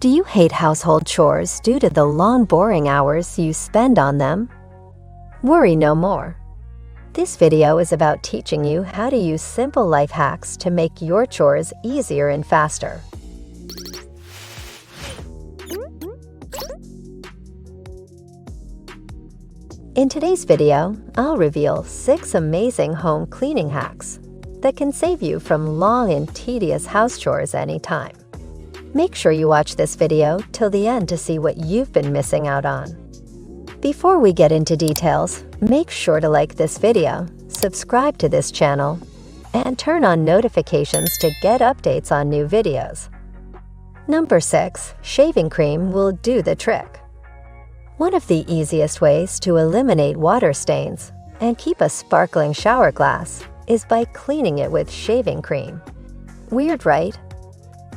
Do you hate household chores due to the long, boring hours you spend on them? Worry no more. This video is about teaching you how to use simple life hacks to make your chores easier and faster. In today's video, I'll reveal 6 amazing home cleaning hacks that can save you from long and tedious house chores anytime. Make sure you watch this video till the end to see what you've been missing out on. Before we get into details, make sure to like this video, subscribe to this channel, and turn on notifications to get updates on new videos. Number 6. Shaving cream will do the trick. One of the easiest ways to eliminate water stains and keep a sparkling shower glass is by cleaning it with shaving cream. Weird, right?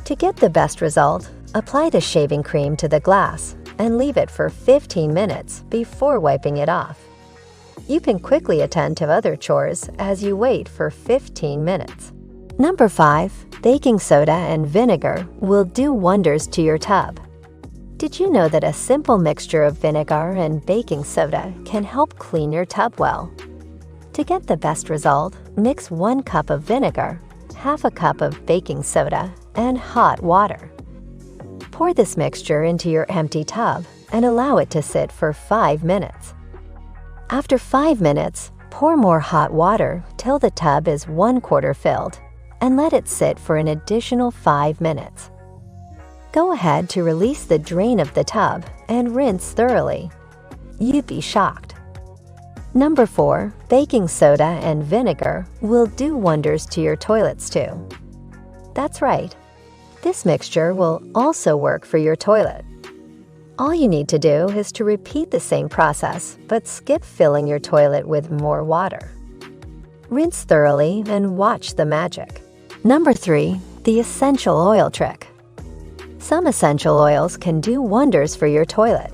To get the best result, apply the shaving cream to the glass and leave it for 15 minutes before wiping it off. You can quickly attend to other chores as you wait for 15 minutes. Number 5. Baking soda and vinegar will do wonders to your tub. Did you know that a simple mixture of vinegar and baking soda can help clean your tub well? To get the best result, mix 1 cup of vinegar, half a cup of baking soda, and hot water. Pour this mixture into your empty tub and allow it to sit for 5 minutes. After 5 minutes, pour more hot water till the tub is 1/4 filled and let it sit for an additional 5 minutes. Go ahead to release the drain of the tub and rinse thoroughly. You'd be shocked. Number 4. Baking soda and vinegar will do wonders to your toilets too. That's right. This mixture will also work for your toilet. All you need to do is to repeat the same process, but skip filling your toilet with more water. Rinse thoroughly and watch the magic. Number 3. The essential oil trick. Some essential oils can do wonders for your toilet.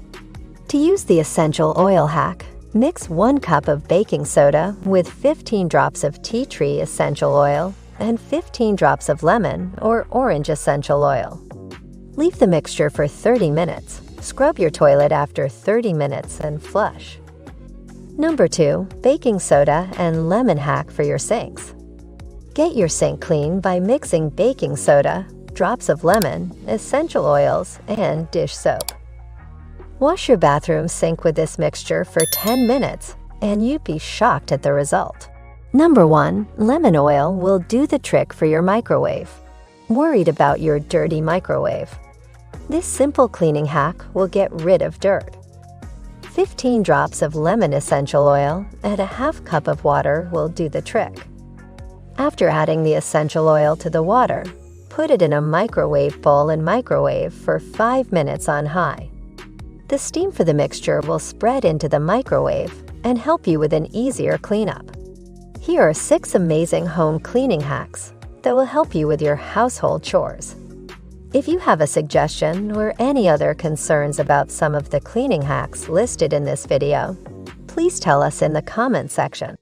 To use the essential oil hack, mix 1 cup of baking soda with 15 drops of tea tree essential oil and 15 drops of lemon or orange essential oil. Leave the mixture for 30 minutes. Scrub your toilet after 30 minutes and flush. Number 2. Baking soda and lemon hack for your sinks. Get your sink clean by mixing baking soda, drops of lemon, essential oils, and dish soap. Wash your bathroom sink with this mixture for 10 minutes, and you'd be shocked at the result. Number 1. Lemon oil will do the trick for your microwave. Worried about your dirty microwave? This simple cleaning hack will get rid of dirt. 15 drops of lemon essential oil and a half cup of water will do the trick. After adding the essential oil to the water, put it in a microwave bowl and microwave for 5 minutes on high. The steam for the mixture will spread into the microwave and help you with an easier cleanup. Here are 6 amazing home cleaning hacks that will help you with your household chores. If you have a suggestion or any other concerns about some of the cleaning hacks listed in this video, please tell us in the comment section.